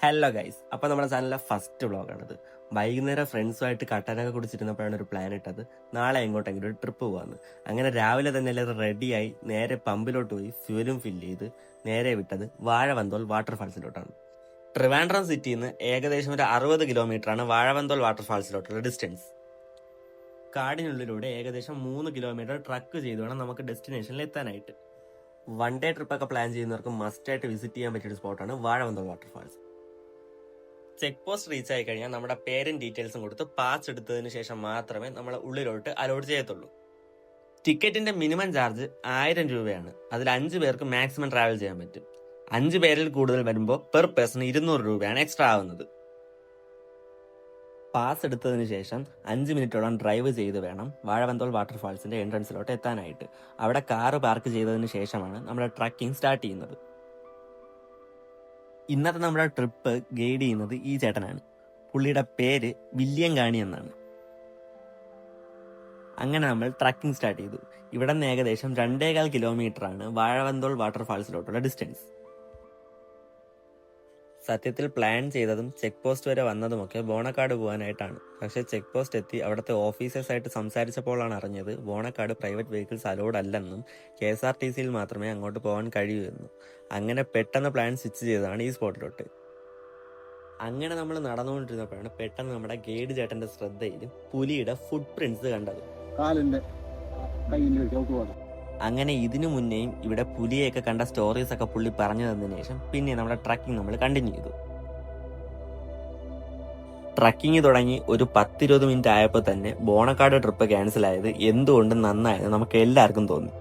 Hello guys, അപ്പോൾ നമ്മുടെ ചാനലിലെ ഫസ്റ്റ് വ്ളോഗാണിത്. വൈകുന്നേരം ഫ്രണ്ട്സുമായിട്ട് കട്ടനൊക്കെ കുടിച്ചിരുന്നപ്പോഴാണ് ഒരു പ്ലാൻ ഇട്ടത്, നാളെ എങ്ങോട്ടെങ്കിലും ഒരു ട്രിപ്പ് പോകാമെന്ന്. അങ്ങനെ രാവിലെ തന്നെ എല്ലാവരും റെഡിയായി നേരെ പമ്പിലോട്ട് പോയി ഫ്യൂലും ഫില്ല് ചെയ്ത് നേരെ വിട്ടത് വാഴവന്തോൾ വാട്ടർഫാൾസിലോട്ടാണ്. ട്രിവാൻഡ്രം സിറ്റിയിൽ നിന്ന് ഏകദേശം ഒരു 60 കിലോമീറ്ററാണ് വാഴവന്തോൾ വാട്ടർഫാൾസിലോട്ടുള്ള ഡിസ്റ്റൻസ്. കാടിനുള്ളിലൂടെ ഏകദേശം 3 കിലോമീറ്റർ ട്രക്ക് ചെയ്ത് വേണം നമുക്ക് ഡെസ്റ്റിനേഷനിൽ എത്താനായിട്ട്. വൺ ഡേ ട്രിപ്പൊക്കെ പ്ലാൻ ചെയ്യുന്നവർക്ക് മസ്റ്റായിട്ട് വിസിറ്റ് ചെയ്യാൻ പറ്റിയൊരു സ്പോട്ടാണ് വാഴവന്തോൾ വാട്ടർഫാൾസ്. ചെക്ക് പോസ്റ്റ് റീച്ച് ആയി കഴിഞ്ഞാൽ നമ്മുടെ പേരും ഡീറ്റെയിൽസും കൊടുത്ത് പാസ് എടുത്തതിന് ശേഷം മാത്രമേ നമ്മൾ ഉള്ളിലോട്ട് അലോട്ട് ചെയ്യത്തുള്ളൂ. ടിക്കറ്റിന്റെ മിനിമം ചാർജ് 1000 രൂപയാണ്. അതിൽ 5 പേർക്ക് മാക്സിമം ട്രാവൽ ചെയ്യാൻ പറ്റും. 5 പേരിൽ കൂടുതൽ വരുമ്പോൾ പെർ പേഴ്സൺ 200 രൂപയാണ് എക്സ്ട്രാ ആവുന്നത്. പാസ് എടുത്തതിന് ശേഷം 5 മിനിറ്റോളം ഡ്രൈവ് ചെയ്ത് വേണം വാഴവന്തോൾ വാട്ടർഫാൾസിന്റെ എൻട്രൻസിലോട്ട് എത്താനായിട്ട്. അവിടെ കാറ് പാർക്ക് ചെയ്തതിന് ശേഷമാണ് നമ്മുടെ ട്രക്കിംഗ് സ്റ്റാർട്ട് ചെയ്യുന്നത്. ഇന്നത്തെ നമ്മുടെ ട്രിപ്പ് ഗൈഡ് ചെയ്യുന്നത് ഈ ചേട്ടനാണ്. പുള്ളിയുടെ പേര് വില്യം കാണി എന്നാണ്. അങ്ങനെ നമ്മൾ ട്രക്കിംഗ് സ്റ്റാർട്ട് ചെയ്തു. ഇവിടെ നിന്ന് ഏകദേശം 2.25 കിലോമീറ്ററാണ് വാഴവന്തോൾ വാട്ടർഫാൾസിലോട്ടുള്ള ഡിസ്റ്റൻസ്. സത്യത്തിൽ പ്ലാൻ ചെയ്തതും ചെക്ക് പോസ്റ്റ് വരെ വന്നതുമൊക്കെ ബോണക്കാട് പോകാനായിട്ടാണ്. പക്ഷേ ചെക്ക് പോസ്റ്റ് എത്തി അവിടുത്തെ ഓഫീസേഴ്സായിട്ട് സംസാരിച്ചപ്പോഴാണ് അറിഞ്ഞത് ബോണക്കാട് പ്രൈവറ്റ് വെഹിക്കിൾസ് അലൗഡ് അല്ലെന്നും KSRTCയിൽ മാത്രമേ അങ്ങോട്ട് പോകാൻ കഴിയൂ എന്നും. അങ്ങനെ പെട്ടെന്ന് പ്ലാൻ സ്വിച്ച് ചെയ്തതാണ് ഈ സ്പോട്ടിലോട്ട്. അങ്ങനെ നമ്മൾ നടന്നുകൊണ്ടിരുന്നപ്പോഴാണ് പെട്ടെന്ന് നമ്മുടെ ഗൈഡ് ചേട്ടന്റെ ശ്രദ്ധയിൽ പുലിയുടെ ഫുട് പ്രിന്റ്സ് കണ്ടത്. അങ്ങനെ ഇതിനു മുന്നേയും ഇവിടെ പുലിയൊക്കെ കണ്ട സ്റ്റോറീസ് ഒക്കെ പുള്ളി പറഞ്ഞു തന്നതിന് ശേഷം പിന്നെ നമ്മുടെ ട്രക്കിംഗ് നമ്മൾ കണ്ടിന്യൂ ചെയ്തു. ട്രക്കിംഗ് തുടങ്ങി ഒരു 10-20 മിനിറ്റ് ആയപ്പോൾ തന്നെ ബോണക്കാട് ട്രിപ്പ് ക്യാൻസൽ ആയത് എന്തുകൊണ്ട് നന്നായത് നമുക്ക് എല്ലാവർക്കും തോന്നി.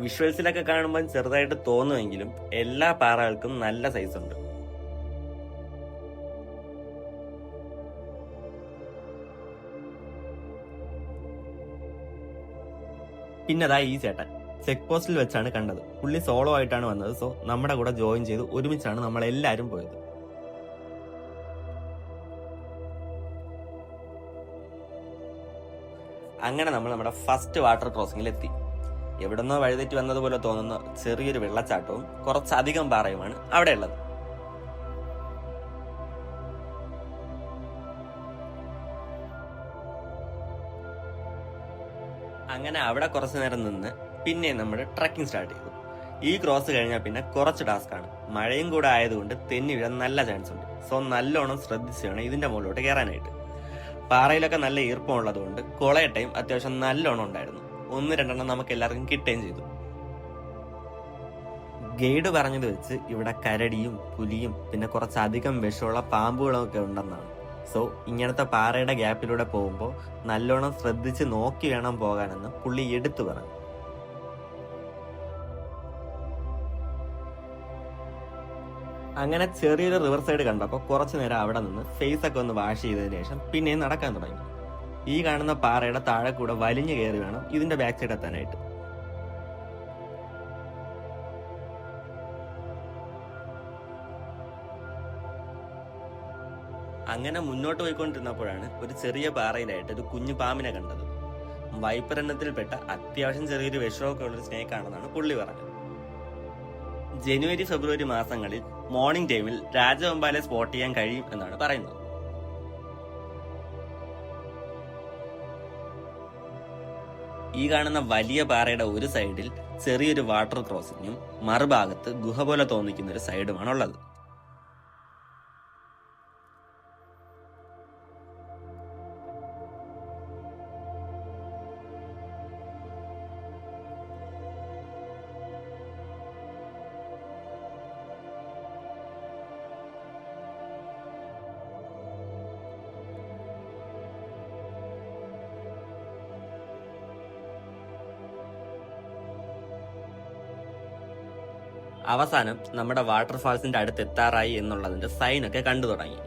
വിഷ്വൽസിലൊക്കെ കാണുമ്പോൾ ചെറുതായിട്ട് തോന്നുമെങ്കിലും എല്ലാ പാറകൾക്കും നല്ല സൈസ് ഉണ്ട്. പിന്നെ അതാ ഈ ചേട്ടൻ ചെക്ക് പോസ്റ്റിൽ വെച്ചാണ് കണ്ടത്. പുള്ളി സോളോ ആയിട്ടാണ് വന്നത്. സോ നമ്മുടെ കൂടെ ജോയിൻ ചെയ്ത് ഒരുമിച്ചാണ് നമ്മൾ എല്ലാവരും പോയത്. അങ്ങനെ നമ്മൾ നമ്മുടെ ഫസ്റ്റ് വാട്ടർ ക്രോസിംഗിൽ എത്തി. എവിടെന്നോ വഴിതെറ്റി വന്നതുപോലെ തോന്നുന്ന ചെറിയൊരു വെള്ളച്ചാട്ടവും കുറച്ചധികം പാറയുമാണ് അവിടെ ഉള്ളത്. അങ്ങനെ അവിടെ കുറച്ചു നേരം നിന്ന് പിന്നെ നമ്മൾ ട്രക്കിംഗ് സ്റ്റാർട്ട് ചെയ്തു. ഈ ക്രോസ് കഴിഞ്ഞാൽ പിന്നെ കുറച്ച് ടാസ്ക് ആണ്. മഴയും കൂടെ ആയതുകൊണ്ട് തെന്നി വീഴാൻ നല്ല ചാൻസ് ഉണ്ട്. സോ നല്ലോണം ശ്രദ്ധിച്ച് വേണം ഇതിന്റെ മുകളിലോട്ട് കയറാനായിട്ട്. പാറയിലൊക്കെ നല്ല ഈർപ്പം ഉള്ളതുകൊണ്ട് കുളയട്ടയും അത്യാവശ്യം നല്ലോണം ഉണ്ടായിരുന്നു. 1-2 നമുക്ക് എല്ലാവർക്കും കിട്ടുകയും ചെയ്തു. ഗൈഡ് പറഞ്ഞത് വെച്ച് ഇവിടെ കരടിയും പുലിയും പിന്നെ കുറച്ചധികം വിഷമുള്ള പാമ്പുകളും ഒക്കെ ഉണ്ടെന്നാണ്. സോ ഇങ്ങനത്തെ പാറയുടെ ഗ്യാപ്പിലൂടെ പോകുമ്പോൾ നല്ലോണം ശ്രദ്ധിച്ച് നോക്കി വേണം പോകാനെന്ന് പുള്ളി എടുത്തു പറഞ്ഞു. അങ്ങനെ ചെറിയൊരു റിവർ സൈഡ് കണ്ടപ്പോൾ കുറച്ചു നേരം അവിടെ നിന്ന് ഫേസ് ഒക്കെ ഒന്ന് വാഷ് ചെയ്തതിനു ശേഷം പിന്നെയും നടക്കാൻ തുടങ്ങി. ഈ കാണുന്ന പാറയുടെ താഴെ കൂടെ വലിഞ്ഞു കയറി വേണം ഇതിന്റെ ബാക്ക് സൈഡ് എത്താനായിട്ട്. അങ്ങനെ മുന്നോട്ട് പോയിക്കൊണ്ടിരുന്നപ്പോഴാണ് ഒരു ചെറിയ പാറയിലായിട്ട് ഒരു കുഞ്ഞു പാമ്പിനെ കണ്ടത്. വൈപ്പർ എണ്ണത്തിൽപ്പെട്ട അത്യാവശ്യം ചെറിയൊരു വിഷമൊക്കെ ഉള്ളൊരു സ്നേക്ക് ആണെന്നാണ് പുള്ളി പറഞ്ഞത്. ജനുവരി-ഫെബ്രുവരി മാസങ്ങളിൽ മോർണിംഗ് ടൈമിൽ രാജവെമ്പാലെ സ്പോട്ട് ചെയ്യാൻ കഴിയും എന്നാണ് പറയുന്നത്. ഈ കാണുന്ന വലിയ പാറയുടെ ഒരു സൈഡിൽ ചെറിയൊരു വാട്ടർ ക്രോസിങ്ങും മറുഭാഗത്ത് ഗുഹ പോലെ തോന്നിക്കുന്ന ഒരു സൈഡുമാണുള്ളത്. അവസാനം നമ്മുടെ വാട്ടർഫാൾസിന്റെ അടുത്ത് എത്താറായി എന്നുള്ളതിന്റെ സൈനൊക്കെ കണ്ടു തുടങ്ങി.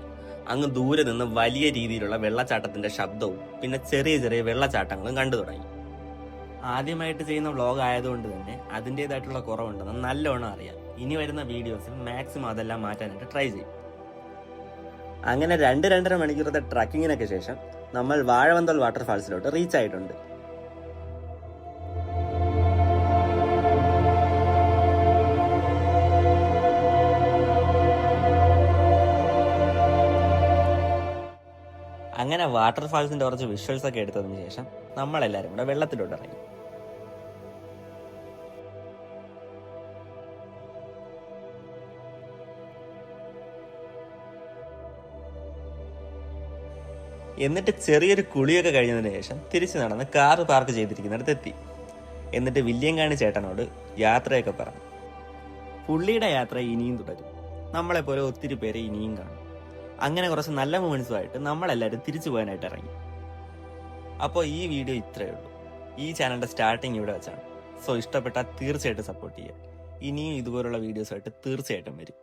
അങ്ങ് ദൂരെ നിന്ന് വലിയ രീതിയിലുള്ള വെള്ളച്ചാട്ടത്തിന്റെ ശബ്ദവും പിന്നെ ചെറിയ ചെറിയ വെള്ളച്ചാട്ടങ്ങളും കണ്ടു തുടങ്ങി. ആദ്യമായിട്ട് ചെയ്യുന്ന വ്ളോഗ് ആയതുകൊണ്ട് തന്നെ അതിൻ്റെതായിട്ടുള്ള കുറവുണ്ടെന്ന് നല്ലോണം അറിയാം. ഇനി വരുന്ന വീഡിയോസിൽ മാക്സിമം അതെല്ലാം മാറ്റാനായിട്ട് ട്രൈ ചെയ്യും. അങ്ങനെ 2-2.5 മണിക്കൂറത്തെ ട്രക്കിങ്ങിനൊക്കെ ശേഷം നമ്മൾ വാഴവന്തോൾ വാട്ടർഫാൾസിലോട്ട് റീച്ച് ആയിട്ടുണ്ട്. അങ്ങനെ വാട്ടർഫാൾസിന്റെ കുറച്ച് വിഷ്വൽസ് ഒക്കെ എടുത്തതിന് ശേഷം നമ്മളെല്ലാവരും കൂടെ വെള്ളത്തിലോട്ട് ഇറങ്ങി. എന്നിട്ട് ചെറിയൊരു കുളിയൊക്കെ കഴിഞ്ഞതിന് ശേഷം തിരിച്ചു നടന്ന് കാറ് പാർക്ക് ചെയ്തിരിക്കുന്നിടത്ത് എത്തി. എന്നിട്ട് വില്യങ്കാണി ചേട്ടനോട് യാത്രയൊക്കെ പറഞ്ഞു. പുള്ളിയുടെ യാത്ര ഇനിയും തുടരും. നമ്മളെപ്പോലെ ഒത്തിരി പേരെ ഇനിയും കാണും. അങ്ങനെ കുറച്ച് നല്ല മൊമെന്റ്സുമായിട്ട് നമ്മളെല്ലാവരും തിരിച്ചു പോകാനായിട്ട് ഇറങ്ങി. അപ്പോൾ ഈ വീഡിയോ ഇത്രയേ ഉള്ളൂ. ഈ ചാനലിന്റെ സ്റ്റാർട്ടിങ് ഇവിടെ വെച്ചാണ്. സോ ഇഷ്ടപ്പെട്ടാൽ തീർച്ചയായിട്ടും സപ്പോർട്ട് ചെയ്യുക. ഇനിയും ഇതുപോലുള്ള വീഡിയോസായിട്ട് തീർച്ചയായിട്ടും വരും.